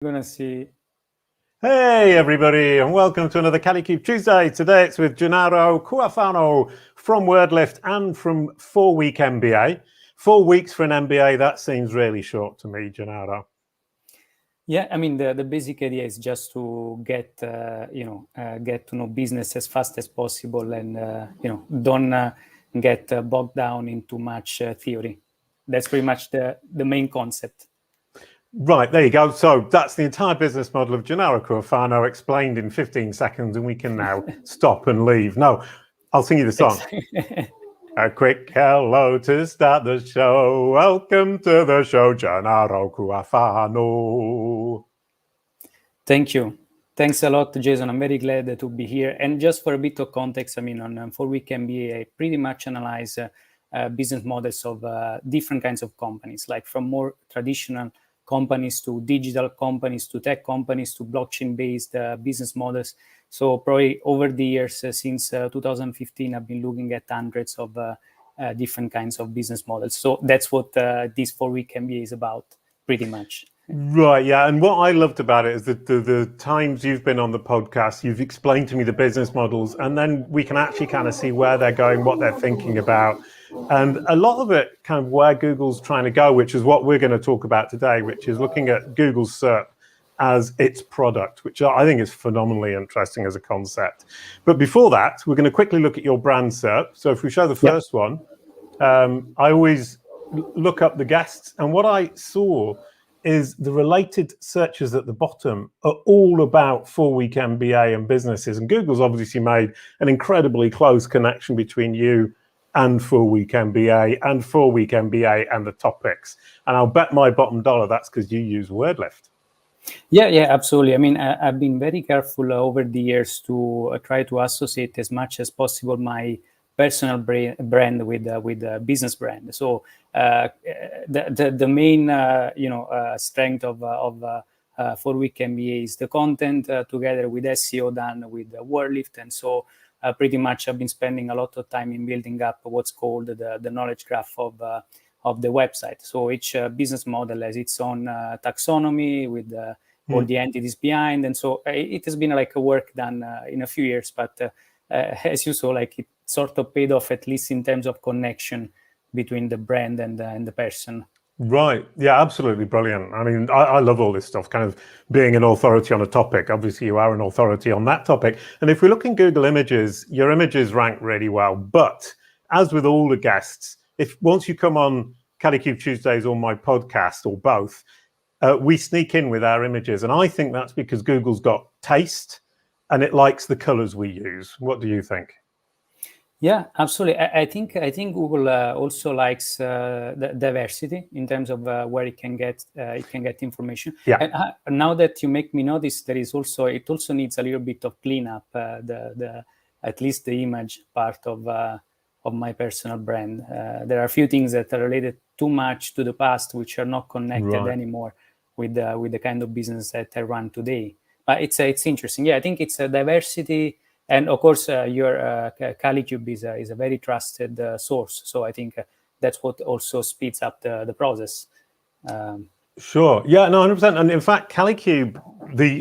We're gonna see. Hey everybody, and welcome to another Kalicube Tuesday. Today it's with Gennaro Cuofano from WordLift and from 4WeekMBA. 4 weeks for an MBA, that seems really short to me, Gennaro. Yeah, I mean the basic idea is just to get get to know business as fast as possible, and don't get bogged down in too much theory. That's pretty much the main concept. Right, there you go. So that's the entire business model of Gennaro Cuofano explained in 15 seconds, and we can now stop and leave. No, I'll sing you the song. A quick hello to start the show. Welcome to the show, Gennaro Cuofano. Thank you. Thanks a lot, Jason. I'm very glad to be here. And just for a bit of context, I mean, on 4WeekMBA, I pretty much analyze business models of different kinds of companies, like from more traditional companies to digital companies to tech companies to blockchain-based business models. So probably over the years, since 2015, I've been looking at hundreds of different kinds of business models. So that's what this 4WeekMBA is about, pretty much. Right, yeah. And what I loved about it is that the times you've been on the podcast, you've explained to me the business models, and then we can actually kind of see where they're going, what they're thinking about. And a lot of it kind of where Google's trying to go, which is what we're going to talk about today, which is looking at Google's SERP as its product, which I think is phenomenally interesting as a concept. But before that, we're going to quickly look at your brand SERP. So if we show the first one, I always look up the guests, and what I saw is the related searches at the bottom are all about 4WeekMBA and businesses. And Google's obviously made an incredibly close connection between you and 4WeekMBA and 4WeekMBA and the topics. And I'll bet my bottom dollar that's because you use WordLift. Yeah, absolutely. I mean, I've been very careful over the years to try to associate as much as possible my personal brand with a business brand. So the main strength of 4WeekMBA is the content together with SEO done with WordLift, and so pretty much I've been spending a lot of time in building up what's called the knowledge graph of the website. So each business model has its own taxonomy with all the entities behind, and so it has been like a work done in a few years, but as you saw, like it sort of paid off, at least in terms of connection between the brand and the person. Right. Yeah, absolutely brilliant. I mean, I love all this stuff, kind of being an authority on a topic. Obviously, you are an authority on that topic. And if we look in Google Images, your images rank really well. But as with all the guests, if once you come on Kalicube Tuesdays or my podcast or both, we sneak in with our images. And I think that's because Google's got taste and it likes the colors we use. What do you think? Yeah, absolutely. I think Google also likes the diversity in terms of where it can get information. Yeah. And now that you make me notice, it also needs a little bit of cleanup. At least the image part of my personal brand. There are a few things that are related too much to the past, which are not connected anymore with the kind of business that I run today. But it's interesting. Yeah, I think it's a diversity. And of course, your Kalicube is a very trusted source. So I think that's what also speeds up the process. Sure. Yeah, no, 100%. And in fact, Kalicube,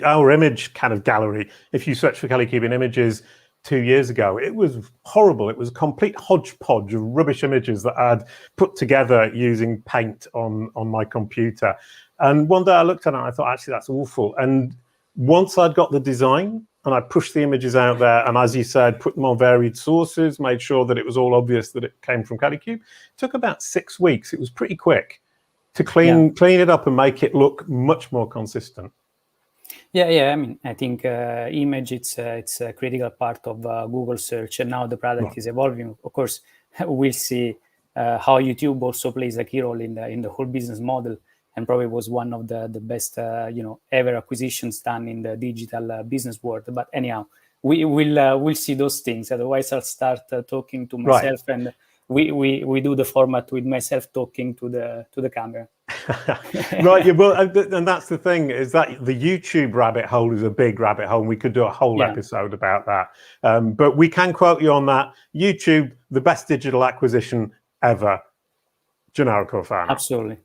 our image kind of gallery, if you search for Kalicube in images 2 years ago, it was horrible. It was a complete hodgepodge of rubbish images that I'd put together using Paint on my computer. And one day I looked at it and I thought, actually, that's awful. And once I'd got the design, and I pushed the images out there, and as you said, put them on varied sources, made sure that it was all obvious that it came from Kalicube. It took about 6 weeks. It was pretty quick to clean it up and make it look much more consistent. Yeah. I mean, I think image it's a critical part of Google search, and now the product is evolving. Of course, we'll see how YouTube also plays a key role in the whole business model. And probably was one of the best ever acquisitions done in the digital business world. But anyhow, we'll see those things. Otherwise, I'll start talking to myself, and we do the format with myself talking to the camera. Right. Yeah, well, and that's the thing, is that the YouTube rabbit hole is a big rabbit hole, and we could do a whole episode about that. But we can quote you on that. YouTube, the best digital acquisition ever. Gennaro Cuofano. Absolutely.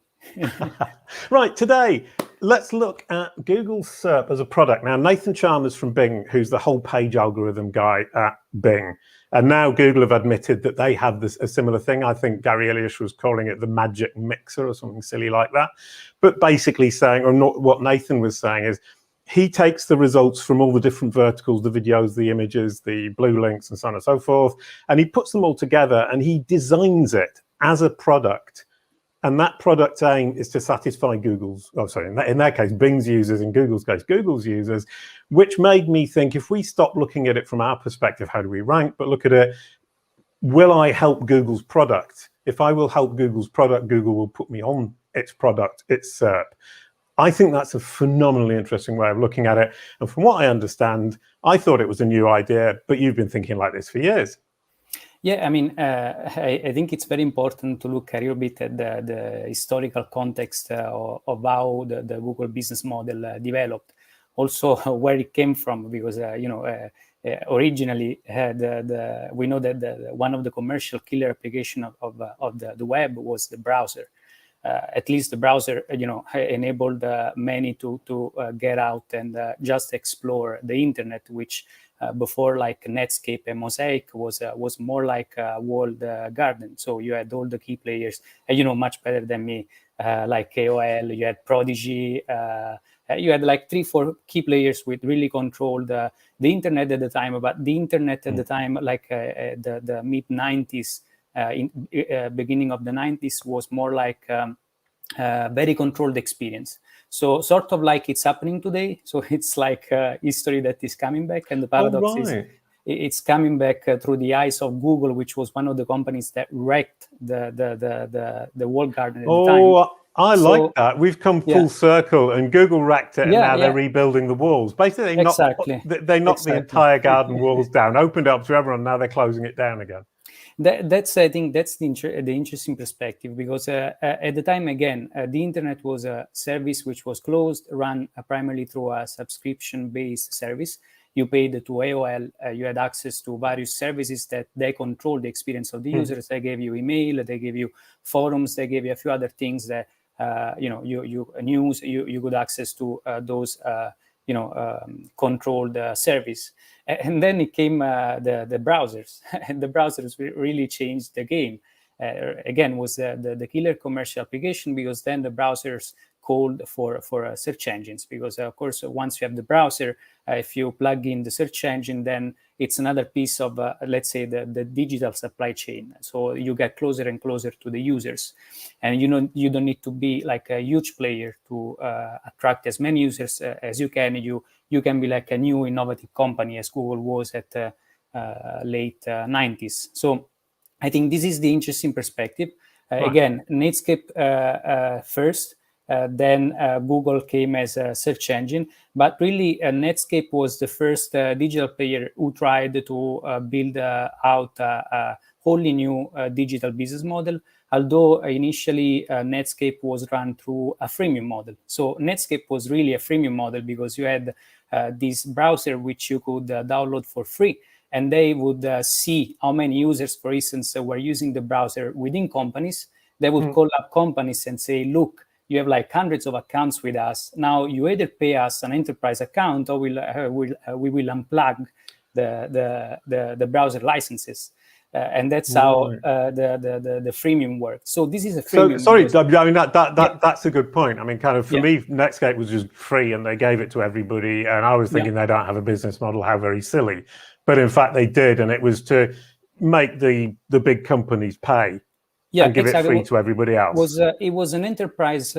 Right, today let's look at Google SERP as a product. Now, Nathan Chalmers from Bing, who's the whole page algorithm guy at Bing, and now Google have admitted that they have a similar thing. I think Gary Illyes was calling it the magic mixer or something silly like that. But basically saying, or not, what Nathan was saying is, he takes the results from all the different verticals, the videos, the images, the blue links, and so on and so forth, and he puts them all together and he designs it as a product. And that product aim is to satisfy Google's, in their case, Bing's users, in Google's case, Google's users, which made me think, if we stop looking at it from our perspective, how do we rank, but look at it, will I help Google's product? If I will help Google's product, Google will put me on its product, its SERP. I think that's a phenomenally interesting way of looking at it. And from what I understand, I thought it was a new idea, but you've been thinking like this for years. Yeah, I mean, I think it's very important to look a little bit at the historical context of how the Google business model developed, also where it came from, because originally we know that one of the commercial killer application of the web was the browser. At least the browser, enabled many to get out and just explore the internet, which before, like Netscape and Mosaic, was more like a walled garden. So you had all the key players, much better than me, like AOL. You had Prodigy. You had like 3-4 key players which really controlled the internet at the time. But the internet at the time, like the mid 90s, beginning of the 90s, was more like very controlled experience. So sort of like it's happening today. So it's like history that is coming back. And the paradox is it's coming back through the eyes of Google, which was one of the companies that wrecked the walled garden at the time. Oh, I like that. We've come full circle, and Google wrecked it, and now they're rebuilding the walls. Basically, they knocked the entire garden walls down, opened it up to everyone. Now they're closing it down again. I think that's the interesting perspective, because at the time, again, the internet was a service which was closed, run primarily through a subscription-based service. You paid to AOL, you had access to various services that they controlled the experience of the users. They gave you email, they gave you forums, they gave you a few other things that, news, you could access to those, controlled service. And then it came the browsers, and the browsers really changed the game. Again, was the killer commercial application, because then the browsers called for search engines, because of course, once you have the browser, if you plug in the search engine, then it's another piece of, let's say, the digital supply chain. So you get closer and closer to the users, and you don't need to be like a huge player to attract as many users as you can. You can be like a new innovative company, as Google was at late 90s. So I think this is the interesting perspective. Again, Netscape first, then Google came as a search engine. But really, Netscape was the first digital player who tried to build out a wholly new digital business model. Although initially Netscape was run through a freemium model. So Netscape was really a freemium model, because you had this browser which you could download for free. And they would see how many users, for instance, were using the browser within companies. They would call up companies and say, look, you have like hundreds of accounts with us. Now you either pay us an enterprise account, or we will unplug the browser licenses. And that's how the freemium works. So this is a freemium. So, sorry, I mean, that's a good point. I mean, kind of for me, Netscape was just free, and they gave it to everybody. And I was thinking they don't have a business model. How very silly. But in fact, they did, and it was to make the big companies pay. And give it free to everybody else. It was an enterprise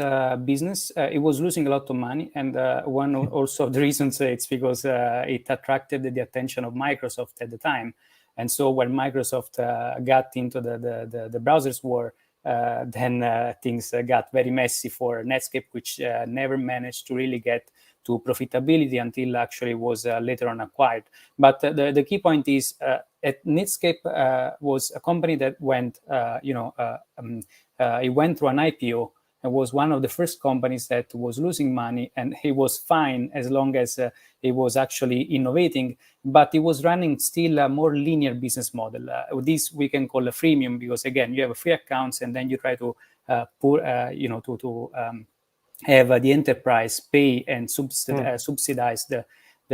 business. It was losing a lot of money, and one also of the reasons it's because it attracted the attention of Microsoft at the time. And so when Microsoft got into the browsers war, then things got very messy for Netscape, which never managed to really get to profitability until actually was later on acquired. But the key point is Netscape was a company that went, it went through an IPO and was one of the first companies that was losing money, and it was fine as long as it was actually innovating, but it was running still a more linear business model. This we can call a freemium, because again, you have free accounts, and then you try to have the enterprise pay and subsidize the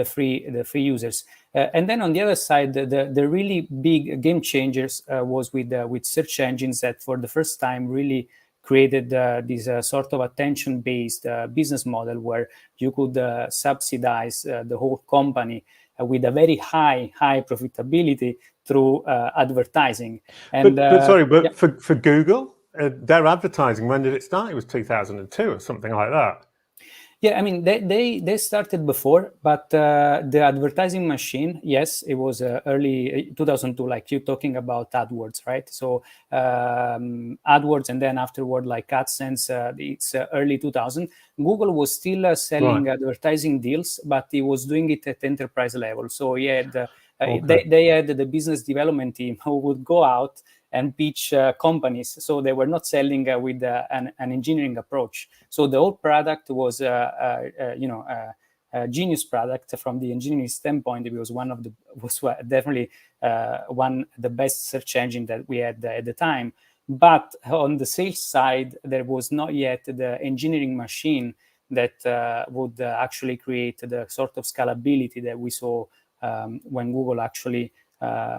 free users. And then on the other side, the really big game changers was with search engines that for the first time really created this sort of attention-based business model where you could subsidize the whole company with a very high profitability through advertising. And but for Google, their advertising, when did it start? It was 2002 or something like that. Yeah, I mean, they started before, but the advertising machine, yes, it was early 2002, like you're talking about AdWords, right? So AdWords, and then afterward, like AdSense, it's early 2000. Google was still selling advertising deals, but he was doing it at enterprise level. So he had, they had the business development team who would go out and pitch companies. So they were not selling with an engineering approach. So the whole product was, a genius product from the engineering standpoint. It was definitely one of the best search engine that we had at the time. But on the sales side, there was not yet the engineering machine that would actually create the sort of scalability that we saw when Google actually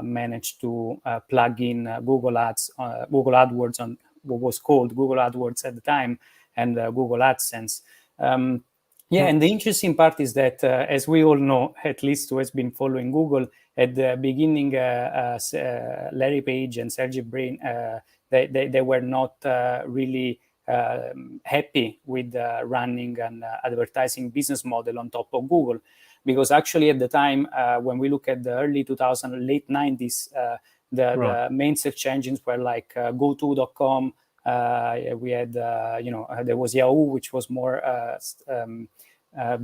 managed to plug in Google AdWords on what was called Google AdWords at the time, and Google AdSense. And the interesting part is that, as we all know, at least who has been following Google, at the beginning, Larry Page and Sergey Brin, they were not really happy with running an advertising business model on top of Google. Because actually at the time, when we look at the early 2000s, late 90s, the main search engines were like GoTo.com. We had, there was Yahoo, which was more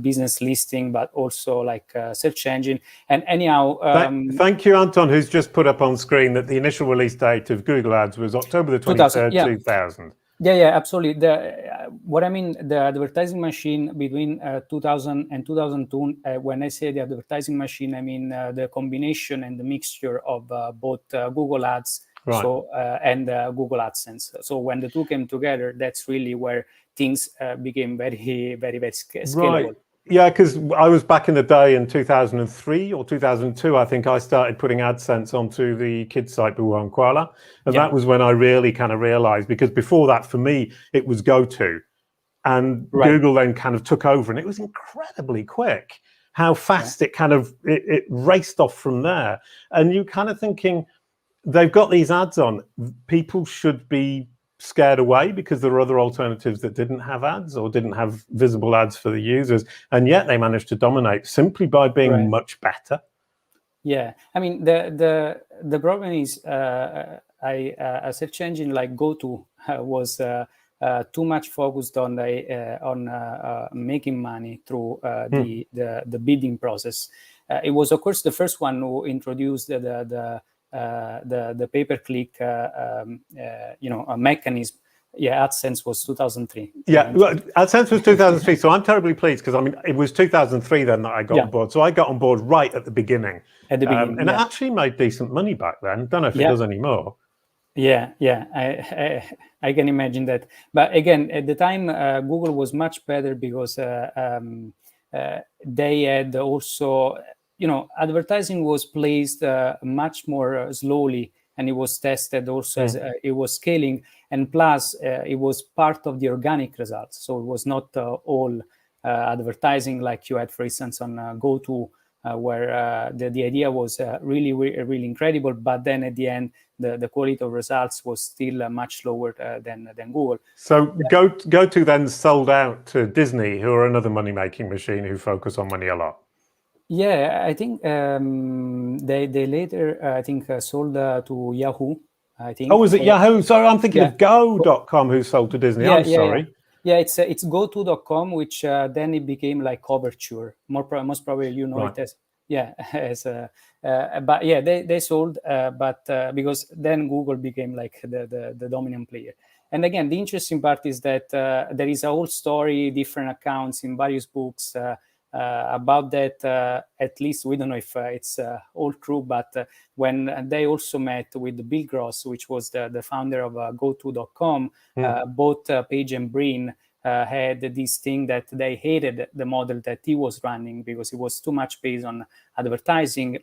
business listing, but also like search engine. And anyhow... Thank you, Anton, who's just put up on screen that the initial release date of Google Ads was October the 23rd, 2000. Yeah, absolutely. What I mean, the advertising machine between 2000 and 2002, when I say the advertising machine, I mean the combination and the mixture of both Google Ads and Google AdSense. So when the two came together, that's really where things became very, very, very scalable. Right. Yeah, because I was back in the day in 2003 or 2002, I think I started putting AdSense onto the kids site Buon Kuala. And that was when I really kind of realized, because before that, for me, it was GoTo. And Google then kind of took over, and it was incredibly quick how fast it kind of, it raced off from there. And you kind of thinking, they've got these ads on, people should be scared away because there are other alternatives that didn't have ads or didn't have visible ads for the users, and yet they managed to dominate simply by being much better. Yeah, I mean the problem is a search engine like GoTo was too much focused on making money through the bidding process. It was, of course, the first one who introduced the pay-per-click, a mechanism. Yeah, AdSense was 2003. Yeah, well, AdSense was 2003. So I'm terribly pleased, because I mean, it was 2003 then that I got on board. So I got on board right at the beginning. And it actually made decent money back then. Don't know if it does anymore. Yeah, I can imagine that. But again, at the time, Google was much better because they had also, advertising was placed much more slowly, and it was tested also as it was scaling. And plus, it was part of the organic results. So it was not all advertising like you had, for instance, on GoTo, where the idea was really, really incredible. But then at the end, the quality of results was still much lower than Google. So GoTo then sold out to Disney, who are another money-making machine who focus on money a lot. Yeah, I think they later, sold to Yahoo, I think. Oh, was it Yahoo? Sorry, I'm thinking of Go.com, who sold to Disney. I'm sorry. Yeah, it's GoTo.com, which then it became like Overture. Most probably it as but yeah, they sold, but because then Google became like the dominant player. And again, the interesting part is that there is a whole story, different accounts in various books about that. At least we don't know if it's all true, but when they also met with Bill Gross, which was the founder of GoTo.com, both Page and Brin had this thing that they hated the model that he was running because it was too much based on advertising.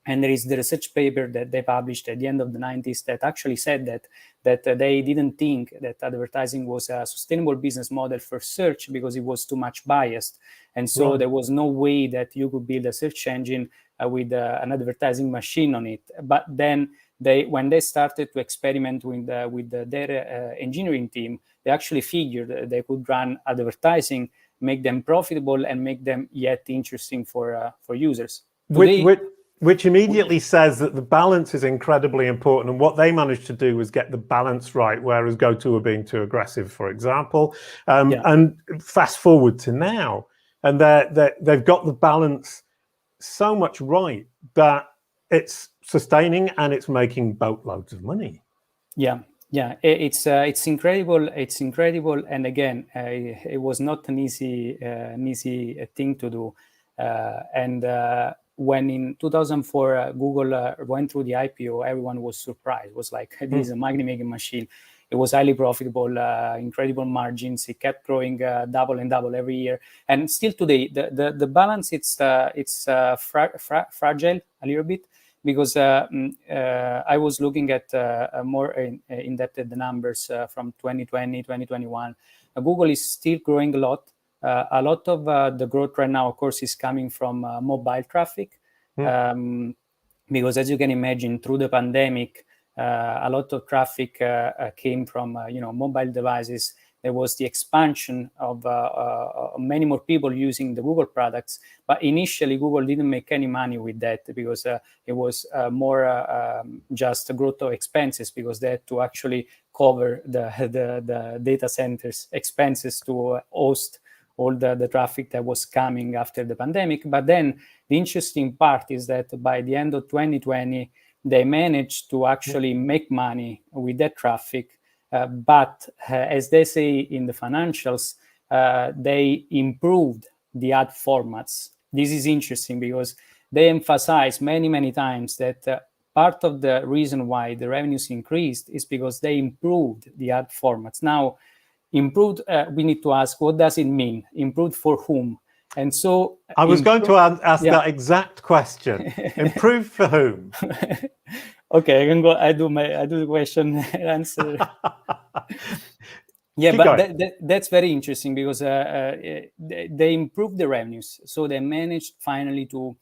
And there is the research paper that they published at the end of the 90s that actually said that they didn't think that advertising was a sustainable business model for search because it was too much biased. And so there was no way that you could build a search engine with an advertising machine on it. But then when they started to experiment with their engineering team, they actually figured they could run advertising, make them profitable, and make them yet interesting for users. Today, which immediately says that the balance is incredibly important, and what they managed to do was get the balance right, whereas GoTo were being too aggressive, for example. And fast forward to now, and they've got the balance so much right that it's sustaining and it's making boatloads of money. Yeah, it's incredible. It's incredible, and again, it was not an easy thing to do, when in 2004 Google went through the IPO, everyone was surprised. It was like, this is a money-making machine. It was highly profitable, incredible margins. It kept growing double and double every year. And still today, the balance, it's fragile a little bit, because I was looking at more in depth at the numbers from 2020, 2021. Google is still growing a lot. A lot of the growth right now, of course, is coming from mobile traffic, because as you can imagine, through the pandemic, a lot of traffic came from mobile devices. There was the expansion of many more people using the Google products, but initially Google didn't make any money with that because it was more just growth of expenses, because they had to actually cover the data centers expenses to host all the traffic that was coming after the pandemic. But then the interesting part is that by the end of 2020, they managed to actually make money with that traffic. But as they say in the financials, they improved the ad formats. This is interesting because they emphasize many, many times that part of the reason why the revenues increased is because they improved the ad formats. Now, improved, we need to ask, what does it mean? Improved for whom? And so I was going to ask that exact question. Improved for whom? Okay, I can go. I do the question answer. That's very interesting because they improved the revenues, so they managed finally to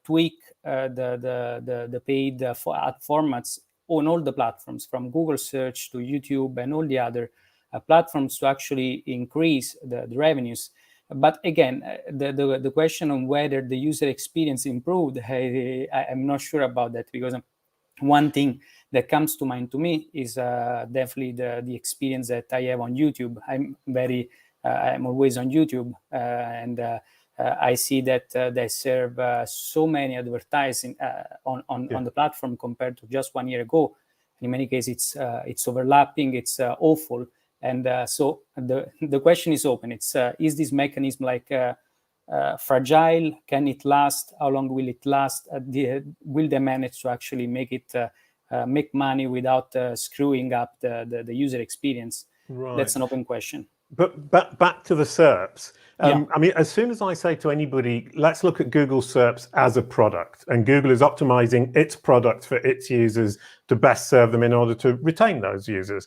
tweak the paid ad formats on all the platforms, from Google Search to YouTube and all the other platforms, to actually increase the revenues. But again, the question on whether the user experience improved, I'm not sure about that, because one thing that comes to mind to me is definitely the experience that I have on YouTube. I'm always on YouTube, and I see that they serve so many advertising on the platform compared to just 1 year ago. In many cases, it's overlapping, it's awful. And so the question is open. Is this mechanism fragile? Can it last? How long will it last? Will they manage to actually make money without screwing up the user experience? Right. That's an open question. But back to the SERPs. I mean, as soon as I say to anybody, let's look at Google SERPs as a product, and Google is optimizing its product for its users to best serve them in order to retain those users.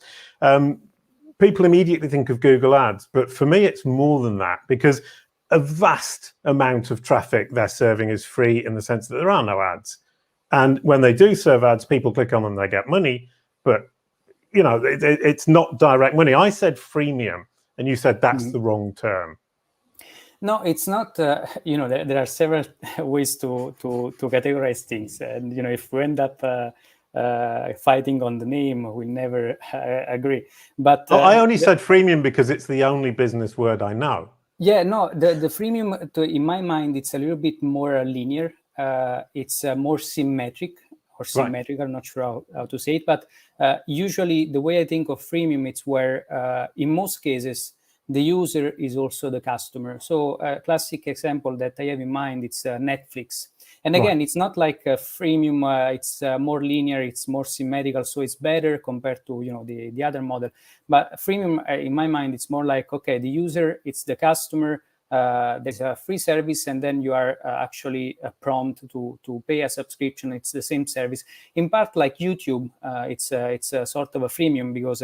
People immediately think of Google Ads, but for me, it's more than that, because a vast amount of traffic they're serving is free, in the sense that there are no ads. And when they do serve ads, people click on them, they get money, but it's not direct money. I said freemium, and you said that's the wrong term. No, it's not. There are several ways to categorize things, and if we end up fighting on the name, we'll never agree. But I only said freemium because it's the only business word I know. Yeah, no, the freemium, in my mind, it's a little bit more linear. It's more symmetric or symmetric. Right. I'm not sure how to say it, but usually the way I think of freemium, it's where in most cases the user is also the customer. So a classic example that I have in mind, it's Netflix. And again, it's not like a freemium, it's more linear, it's more symmetrical, so it's better compared to the other model. But freemium, in my mind, it's more like, okay, the user, it's the customer, there's a free service, and then you are actually prompt to pay a subscription. It's the same service. In part, like YouTube, it's a sort of a freemium because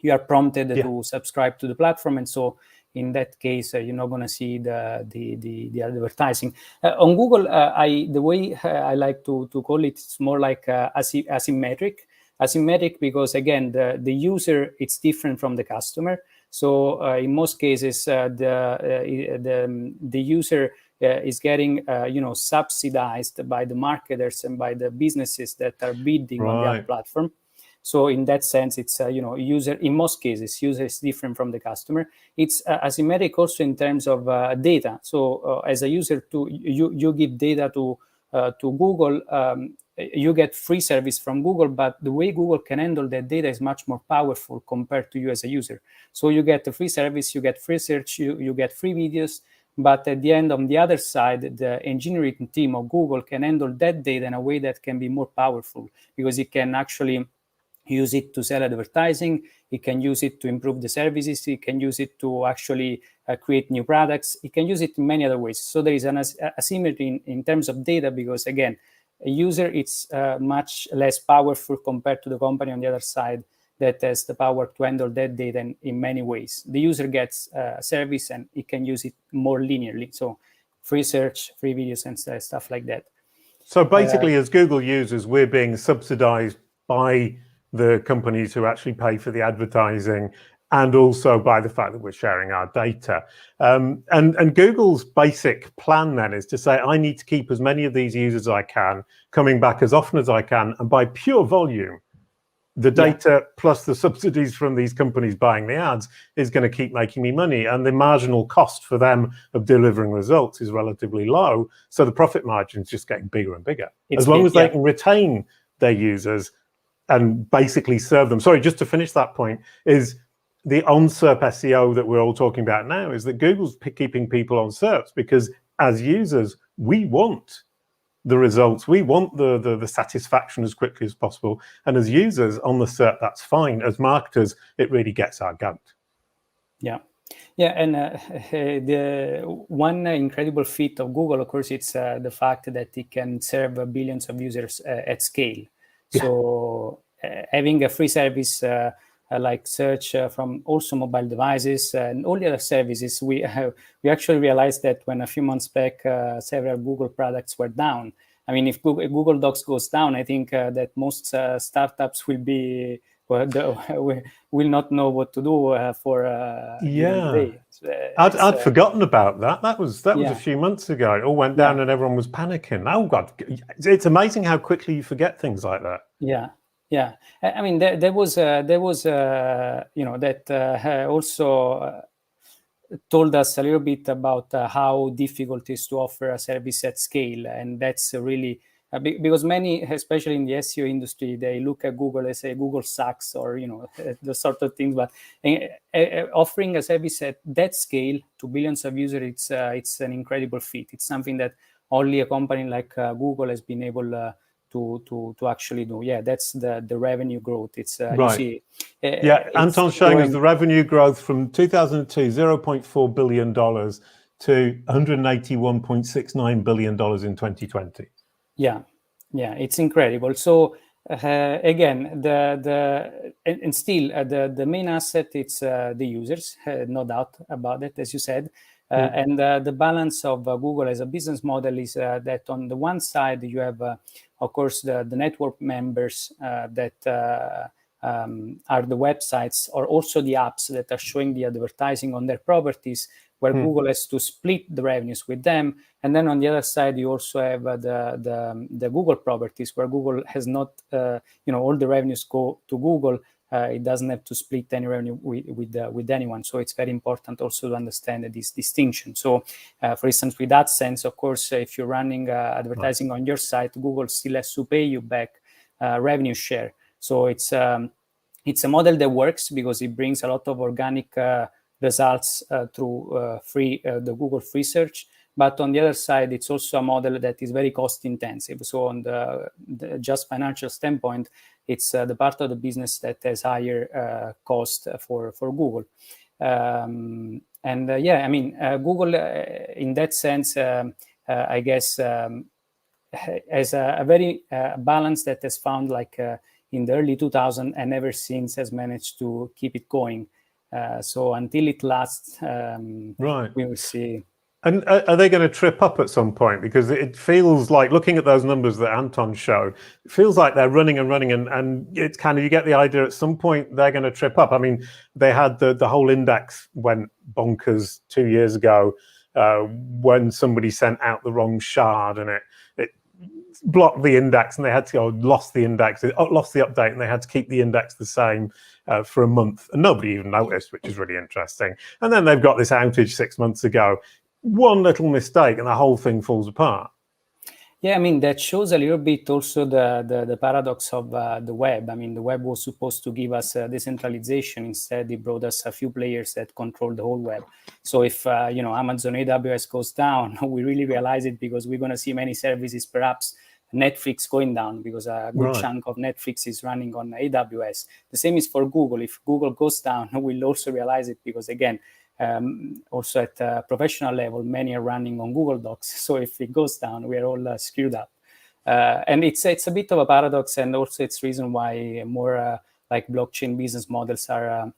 you are prompted to subscribe to the platform, and so in that case, you're not going to see the advertising. On Google, the way I like to call it, it's more like asymmetric. Asymmetric because, again, the user, it's different from the customer. So in most cases, the user is getting subsidized by the marketers and by the businesses that are bidding on their platform. So in that sense, it's user. In most cases, user is different from the customer. It's asymmetric also in terms of data. So as a user, you give data to Google. You get free service from Google, but the way Google can handle that data is much more powerful compared to you as a user. So you get the free service, you get free search, you get free videos. But at the end, on the other side, the engineering team of Google can handle that data in a way that can be more powerful because it can actually use it to sell advertising, it can use it to improve the services, it can use it to actually create new products, it can use it in many other ways. So there is an asymmetry in terms of data because, again, a user it's much less powerful compared to the company on the other side that has the power to handle that data in many ways. The user gets a service and it can use it more linearly. So free search, free videos, and stuff like that. So basically, as Google users, we're being subsidized by the companies who actually pay for the advertising, and also by the fact that we're sharing our data. And Google's basic plan then is to say, I need to keep as many of these users as I can, coming back as often as I can, and by pure volume, the data plus the subsidies from these companies buying the ads is going to keep making me money. And the marginal cost for them of delivering results is relatively low. So the profit margin is just getting bigger and bigger. As long as they can retain their users and basically serve them. Sorry, just to finish that point, is the on SERP SEO that we're all talking about now is that Google's keeping people on SERPs because as users, we want the results. We want the satisfaction as quickly as possible. And as users on the SERP, that's fine. As marketers, it really gets our goat. Yeah. Yeah, and the one incredible feat of Google, of course, it's the fact that it can serve billions of users at scale. So having a free service like search from also mobile devices and all the other services, we actually realized that when a few months back several Google products were down. I mean, if Google Docs goes down, I think that most startups will not know what to do for the day. I'd forgotten about that. That was a few months ago. It all went down and everyone was panicking. Oh God, it's amazing how quickly you forget things like that. Yeah. I mean, there was that also told us a little bit about how difficult it is to offer a service at scale, and that's really because many, especially in the SEO industry, they look at Google and say Google sucks, or the sort of things. But offering a service at that scale to billions of users, it's an incredible feat. It's something that only a company like Google has been able to actually do. That's the revenue growth. It's right. You see, Anton's showing us the revenue growth from 2002, $0.4 billion to $181.69 billion in 2020. Yeah, it's incredible. So again, and still the main asset, it's the users, no doubt about it, as you said. And the balance of Google as a business model is that on the one side you have, of course, the network members that are the websites, or also the apps that are showing the advertising on their properties, where Google has to split the revenues with them. And then on the other side, you also have the Google properties, where Google has not, all the revenues go to Google. It doesn't have to split any revenue with anyone. So it's very important also to understand this distinction. So, for instance, with AdSense, of course, if you're running advertising on your site, Google still has to pay you back revenue share. So it's a model that works because it brings a lot of organic results through the Google free search. But on the other side, it's also a model that is very cost intensive. So on the just financial standpoint, it's the part of the business that has higher cost for Google. And yeah, I mean, Google in that sense, I guess, has a very balance that has found like in the early 2000s and ever since has managed to keep it going. So until it lasts, right, we will see. And are they going to trip up at some point? Because it feels like, looking at those numbers that Anton showed, it feels like they're running and running, and it's kind of, you get the idea at some point they're going to trip up. I mean, they had the whole index went bonkers 2 years ago when somebody sent out the wrong shard, and it blocked the index, and they had to lost the index, lost the update, and they had to keep the index the same for a month, and nobody even noticed, which is really interesting. And then they've got this outage 6 months ago. One little mistake and the whole thing falls apart. Yeah, I mean, that shows a little bit also the paradox of the web. I mean, the web was supposed to give us decentralization. Instead, it brought us a few players that control the whole web. So if, Amazon AWS goes down, we really realize it, because we're going to see many services, perhaps Netflix going down, because a good chunk of Netflix is running on AWS. The same is for Google. If Google goes down, we'll also realize it, because again, also at a professional level, many are running on Google Docs. So if it goes down, we are all screwed up. And it's a bit of a paradox, and also it's reason why more like blockchain business models are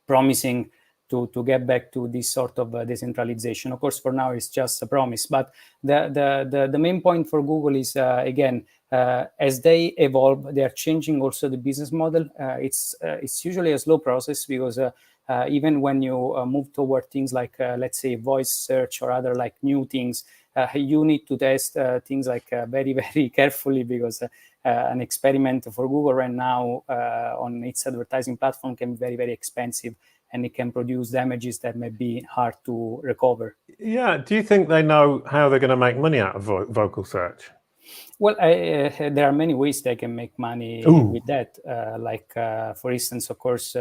promising to get back to this sort of decentralization. Of course, for now, it's just a promise. But the main point for Google is, again, as they evolve, they are changing also the business model. It's usually a slow process, because even when you move toward things like, let's say, voice search or other like new things, you need to test things like very, very carefully, because an experiment for Google right now on its advertising platform can be very, very expensive, and it can produce damages that may be hard to recover. Yeah. Do you think they know how they're going to make money out of vocal search? Well, there are many ways they can make money with that. For instance, of course,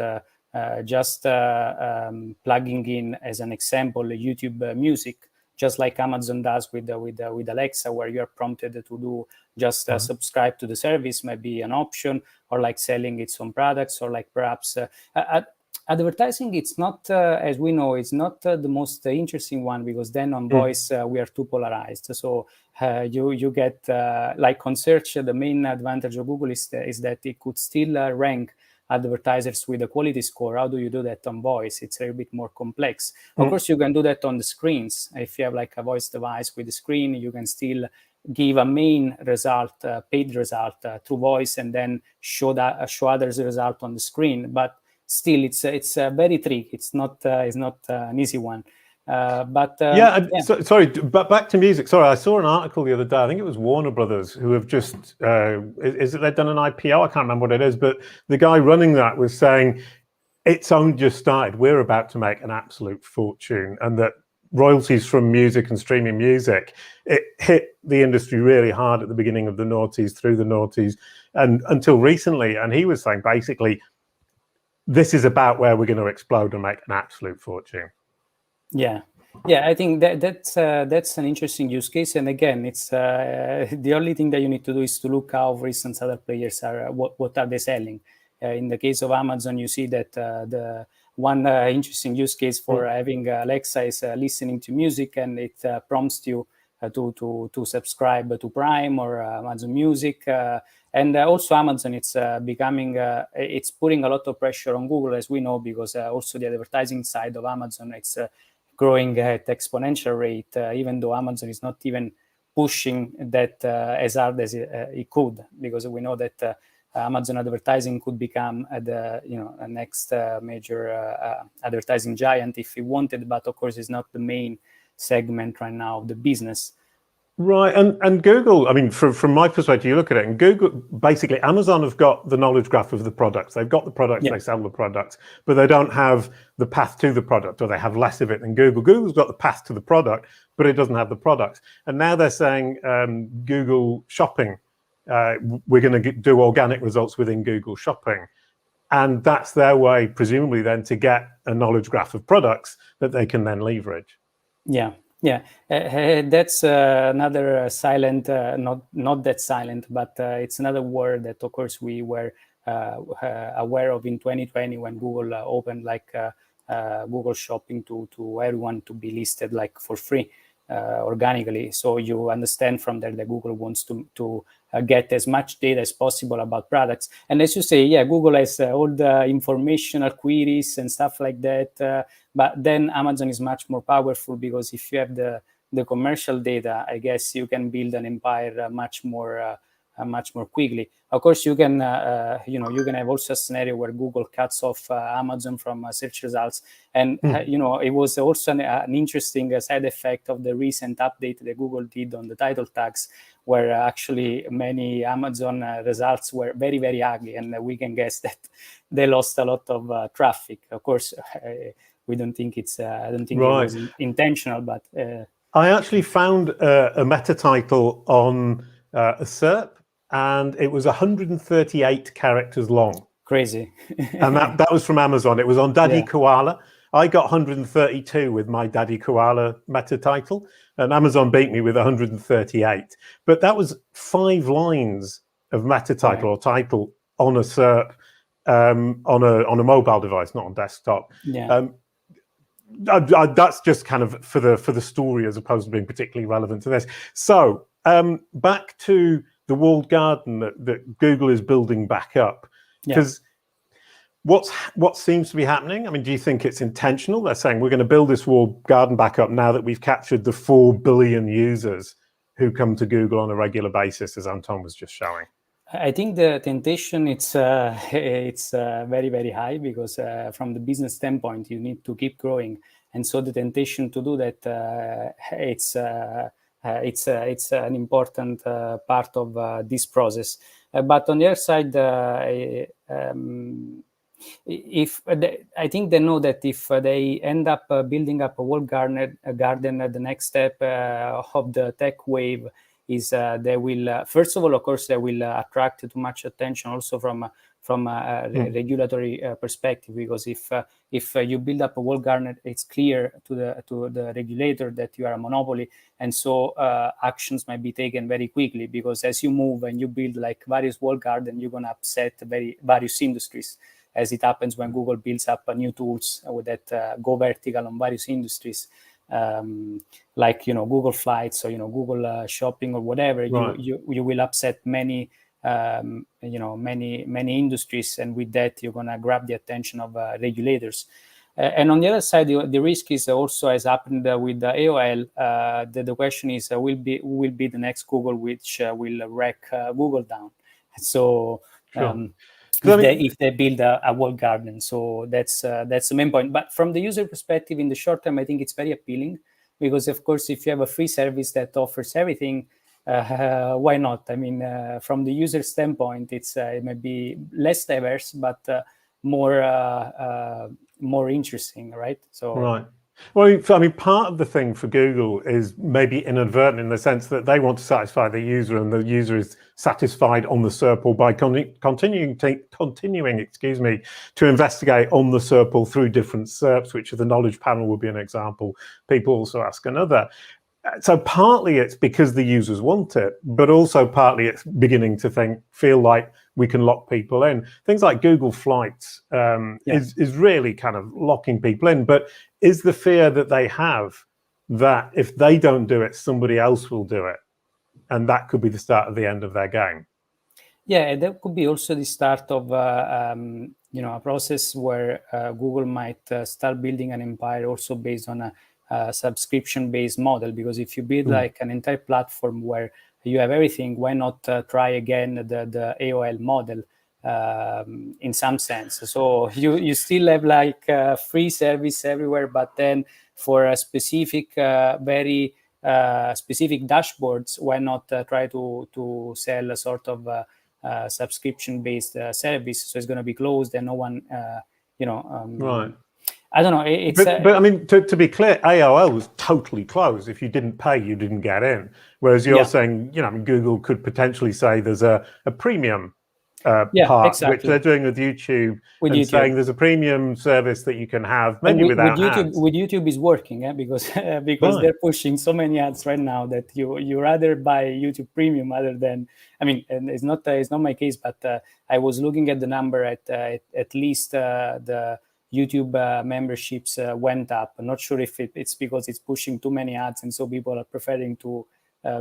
just plugging in, as an example, YouTube Music, just like Amazon does with Alexa, where you are prompted to do just subscribe to the service, maybe an option, or like selling its own products, or like perhaps advertising. It's not, as we know, it's not the most interesting one, because then on voice we are too polarized. So you get like on search, the main advantage of Google is that it could still rank advertisers with a quality score. How do you do that on voice? It's a little bit more complex. Of course, you can do that on the screens. If you have like a voice device with a screen, you can still give a main result, paid result through voice, and then show others result on the screen. But still, it's very tricky. It's not an easy one. Sorry, but back to music. Sorry, I saw an article the other day. I think it was Warner Brothers who have just is it they've done an IPO? I can't remember what it is, but the guy running that was saying it's only just started. We're about to make an absolute fortune, and that royalties from music and streaming music, it hit the industry really hard at the beginning of the noughties, through the noughties, and until recently. And he was saying basically, this is about where we're going to explode and make an absolute fortune. Yeah, I think that's an interesting use case. And again, it's the only thing that you need to do is to look how, for instance, other players are what are they selling. In the case of Amazon, you see that the one interesting use case for having Alexa is listening to music, and it prompts you to subscribe to Prime or Amazon Music. And also Amazon, it's it's putting a lot of pressure on Google, as we know, because also the advertising side of Amazon, it's growing at exponential rate, even though Amazon is not even pushing that as hard as it could, because we know that Amazon advertising could become the a next major advertising giant if it wanted, but of course it's not the main segment right now of the business. Right, and Google, I mean, from my perspective, you look at it, and Google, basically, Amazon have got the knowledge graph of the products. They've got the products, they sell the products, but they don't have the path to the product, or they have less of it than Google. Google's got the path to the product, but it doesn't have the products. And now they're saying Google Shopping, we're going to do organic results within Google Shopping. And that's their way, presumably, then to get a knowledge graph of products that they can then leverage. Yeah, yeah, that's another silent, not that silent, but it's another word that, of course, we were aware of in 2020 when Google opened like Google Shopping to everyone to be listed like for free organically. So you understand from there that Google wants to get as much data as possible about products. And as you say, yeah, Google has all the informational queries and stuff like that. But then Amazon is much more powerful, because if you have the commercial data, I guess you can build an empire much more quickly. Of course, you can you can have also a scenario where Google cuts off Amazon from search results, and it was also an interesting side effect of the recent update that Google did on the title tags, where actually many Amazon results were very, very ugly, and we can guess that they lost a lot of traffic. Of course, we don't think it's I don't think Right. it was intentional, but I actually found a meta title on a SERP, and it was 138 characters long. Crazy. And that was from Amazon. It was on Daddy Koala. I got 132 with my Daddy Koala meta title, and Amazon beat me with 138. But that was 5 lines of meta title or title on a SERP on a mobile device, not on desktop. Yeah. That's just kind of for the story, as opposed to being particularly relevant to this. So back to the walled garden that Google is building back up, because what seems to be happening? I mean, do you think it's intentional? They're saying we're going to build this walled garden back up now that we've captured the 4 billion users who come to Google on a regular basis, as Anton was just showing. I think the temptation it's very, very high, because from the business standpoint, you need to keep growing, and so the temptation to do that it's an important part of this process. But on the other side, I think they know that if they end up building up a walled garden, the next step of the tech wave is they will first of all, of course, they will attract too much attention also from a regulatory perspective, because if you build up a walled garden, it's clear to the regulator that you are a monopoly, and so actions might be taken very quickly, because as you move and you build like various walled garden, you're going to upset various industries, as it happens when Google builds up new tools that go vertical on various industries. Like Google Flights or Google Shopping or whatever. Right. You will upset many many industries, and with that you're gonna grab the attention of regulators. And on the other side, the risk is also, as happened with the AOL. The question is, who will be the next Google, which will wreck Google down? So. Sure. If they build a walled garden, so that's the main point. But from the user perspective, in the short term, I think it's very appealing, because of course, if you have a free service that offers everything, why not? I mean, from the user standpoint, it might be less diverse, but more interesting, right? So right. Well, I mean, part of the thing for Google is maybe inadvertent, in the sense that they want to satisfy the user, and the user is satisfied on the SERP by continuing, to investigate on the SERP through different SERPs, which the knowledge panel would be an example. People also ask another. So partly it's because the users want it, but also partly it's beginning to feel like we can lock people in. Things like Google Flights is really kind of locking people in. But is the fear that they have that if they don't do it, somebody else will do it, and that could be the start of the end of their game? Yeah, that could be also the start of a process where Google might start building an empire also based on a subscription-based model, because if you build like an entire platform where you have everything, why not try again the AOL model in some sense? So you still have like free service everywhere, but then for a specific, very specific dashboards, why not try to sell a sort of subscription-based service? So it's going to be closed, and no one, right. I don't know. But I mean, to be clear, AOL was totally closed. If you didn't pay, you didn't get in. Whereas you're saying, Google could potentially say there's a premium part, exactly. which they're doing with YouTube, saying there's a premium service that you can have, maybe without ads. With YouTube is working, because they're pushing so many ads right now that you rather buy YouTube Premium other than. I mean, and it's not my case, but I was looking at the number at least the YouTube memberships went up. I'm not sure if it's because it's pushing too many ads, and so people are preferring to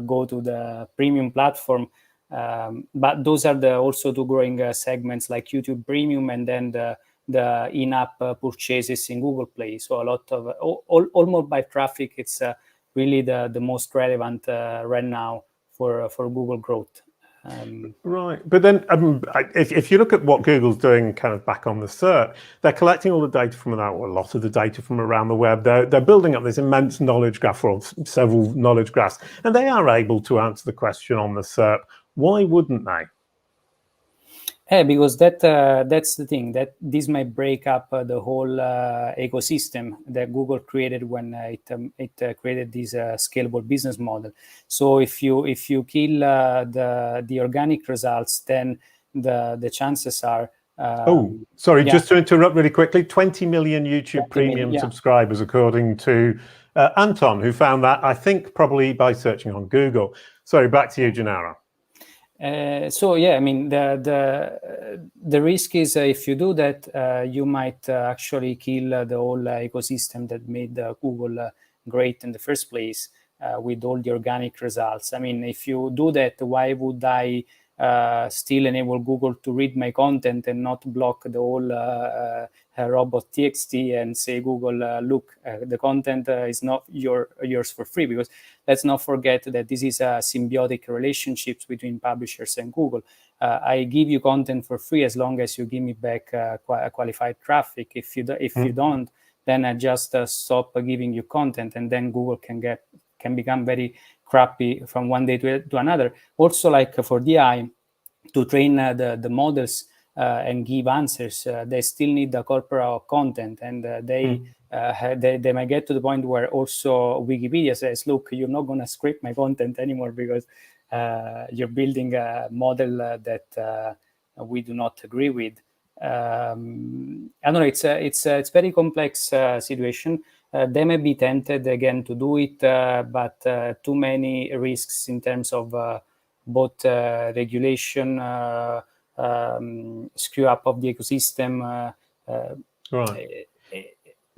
go to the premium platform. But those are also two growing segments like YouTube Premium and then the in-app purchases in Google Play. So a lot of all mobile traffic. It's really the most relevant right now for Google growth. Right, but then if you look at what Google's doing, kind of back on the SERP, they're collecting all the data from a lot of the data from around the web. They're building up this immense knowledge graph, or several knowledge graphs, and they are able to answer the question on the SERP. Why wouldn't they? Yeah, because that's the thing, that this might break up the whole ecosystem that Google created when it created this scalable business model. So if you kill the organic results, then the chances are. Just to interrupt really quickly, 20 million YouTube Premium subscribers, according to Anton, who found that, I think, probably by searching on Google. Sorry, back to you, Gennaro. I mean, the risk is if you do that, you might actually kill the whole ecosystem that made Google great in the first place with all the organic results. I mean, if you do that, why would I still enable Google to read my content and not block the whole robot.txt and say, Google, look, the content is not yours for free? Because let's not forget that this is a symbiotic relationships between publishers and Google. I give you content for free as long as you give me back qualified traffic. If you don't, then I just stop giving you content, and then Google can become very crappy from one day to another. Also, like for DI, to train the models and give answers, they still need the corporate content, and they might get to the point where also Wikipedia says, look, you're not going to scrape my content anymore because you're building a model that we do not agree with. I don't know, it's very complex situation. They may be tempted again to do it, but too many risks in terms of both regulation, screw up of the ecosystem, right.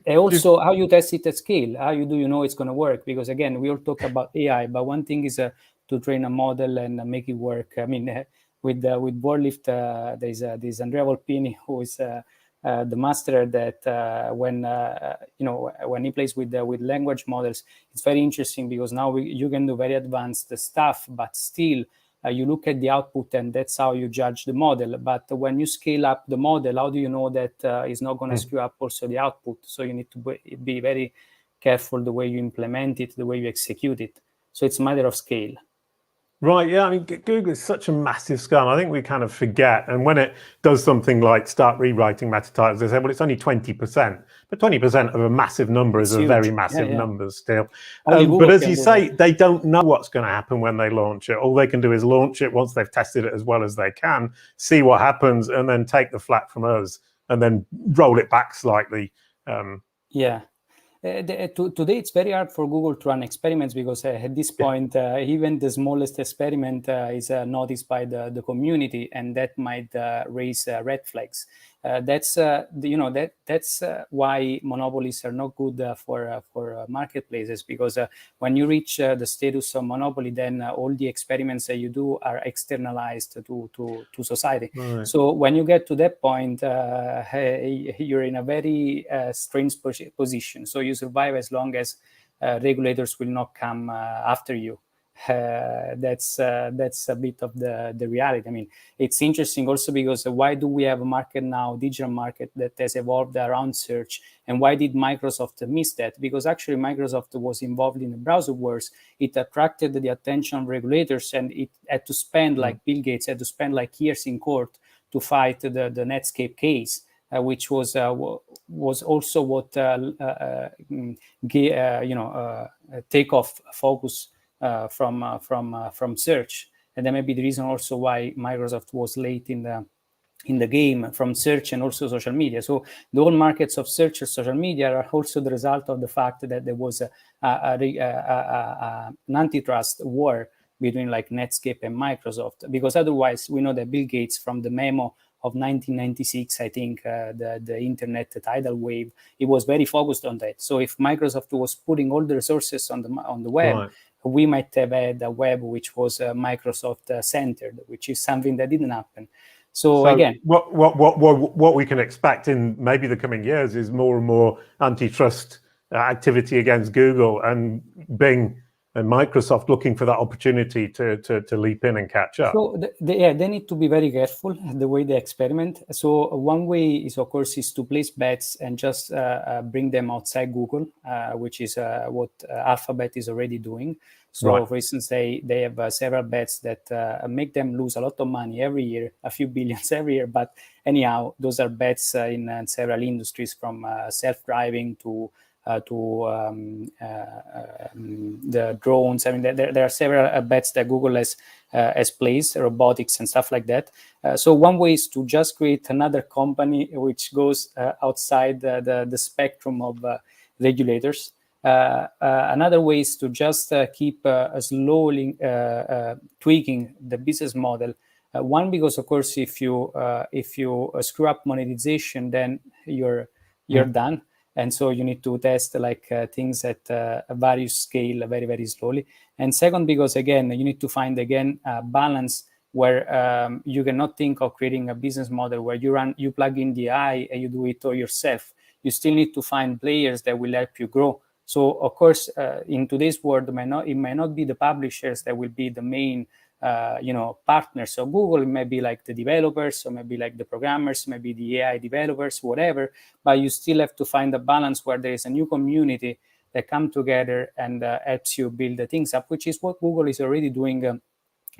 And also how you test it at scale. How do you know it's going to work? Because again, we all talk about AI, but one thing is to train a model and make it work. I mean, with Warlift, there's Andrea Volpini, who is the master that when he plays with language models, it's very interesting because now you can do very advanced stuff, but still you look at the output and that's how you judge the model. But when you scale up the model, how do you know that it's not going to screw up also the output? So you need to be very careful the way you implement it, the way you execute it. So it's a matter of scale. Right, yeah, I mean, Google is such a massive scale. I think we kind of forget. And when it does something like start rewriting meta titles, they say, well, it's only 20%. But 20% of a massive number is a very massive number still. But as you say, they don't know what's going to happen when they launch it. All they can do is launch it once they've tested it as well as they can, see what happens, and then take the flak from us and then roll it back slightly. Today, it's very hard for Google to run experiments because at this point, even the smallest experiment is noticed by the community, and that might raise red flags. That's why monopolies are not good for marketplaces, because when you reach the status of monopoly, then all the experiments that you do are externalized to society. Right. So when you get to that point, you're in a very strange position. So you survive as long as regulators will not come after you. That's a bit of the reality. I mean, it's interesting also because why do we have a market now, digital market, that has evolved around search? And why did Microsoft miss that? Because actually Microsoft was involved in the browser wars. It attracted the attention of regulators, and it had to spend, like Bill Gates had to spend like years in court to fight the Netscape case, which was also what take off focus from search. and that may be the reason also why Microsoft was late in the game from search and also social media. So the whole markets of search and social media are also the result of the fact that there was an antitrust war between like Netscape and Microsoft, because otherwise we know that Bill Gates, from the memo of 1996, I think, the internet tidal wave, it was very focused on that. So if Microsoft was putting all the resources on the web, right, we might have had a web which was Microsoft centered, which is something that didn't happen. So again, what we can expect in maybe the coming years is more and more antitrust activity against Google and Bing and Microsoft looking for that opportunity to leap in and catch up. So they need to be very careful the way they experiment. So one way is, of course, is to place bets and just bring them outside Google, which is what Alphabet is already doing. So, right, for instance, they have several bets that make them lose a lot of money every year, a few billions every year. But anyhow, those are bets in several industries, from self-driving to the drones. I mean, there are several bets that Google has placed, robotics and stuff like that. So one way is to just create another company which goes outside the spectrum of regulators. Another way is to just keep slowly tweaking the business model. One, because of course, if you screw up monetization, then you're done. And so you need to test like things at various scale very, very slowly. And second, because again, you need to find again a balance where you cannot think of creating a business model where you plug in the AI and you do it all yourself. You still need to find players that will help you grow. So of course, in today's world, it may not be the publishers that will be the main partners. So Google, it may be like the developers, or maybe like the programmers, maybe the AI developers, whatever. But you still have to find a balance where there is a new community that come together and helps you build the things up, which is what Google is already doing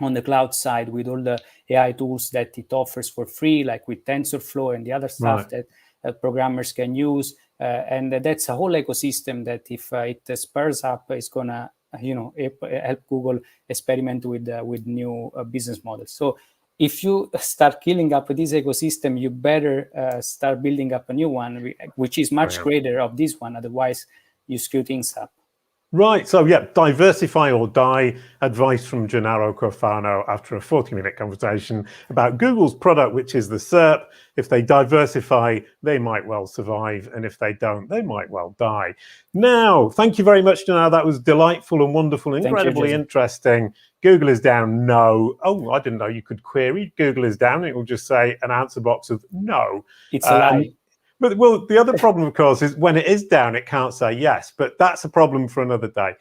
on the cloud side with all the AI tools that it offers for free, like with TensorFlow and the other stuff, right, that programmers can use. And that's a whole ecosystem that if it spurs up, it's gonna help Google experiment with new business models. So if you start killing up this ecosystem, you better start building up a new one, which is much greater of this one. Otherwise, you screw things up. Right. So yeah, diversify or die, advice from Gennaro Cuofano after a 40-minute conversation about Google's product, which is the SERP. If they diversify, they might well survive. And if they don't, they might well die. Now, thank you very much, Gennaro. That was delightful and wonderful, incredibly interesting. Google is down, no. Oh, I didn't know you could query Google is down. It will just say an answer box of no. It's a lie. But well, the other problem, of course, is when it is down, it can't say yes. But that's a problem for another day.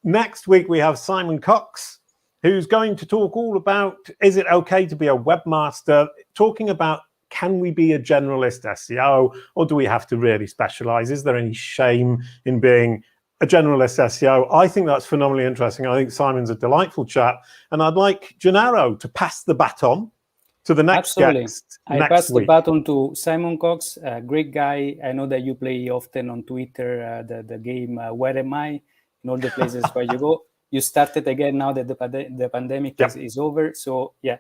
Next week, we have Simon Cox, who's going to talk all about, is it okay to be a webmaster? Talking about, can we be a generalist SEO, or do we have to really specialize? Is there any shame in being a generalist SEO? I think that's phenomenally interesting. I think Simon's a delightful chap. And I'd like Gennaro to pass the baton to the next guest. I pass the baton to Simon Cox, a great guy. I know that you play often on Twitter the game Where Am I? In all the places where you go. You started again now that the pandemic is over. So yeah,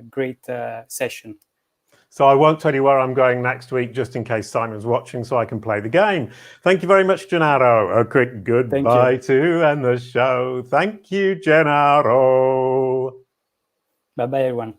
great session. So I won't tell you where I'm going next week, just in case Simon's watching, so I can play the game. Thank you very much, Gennaro. A quick goodbye to end the show. Thank you, Gennaro. Bye-bye, everyone.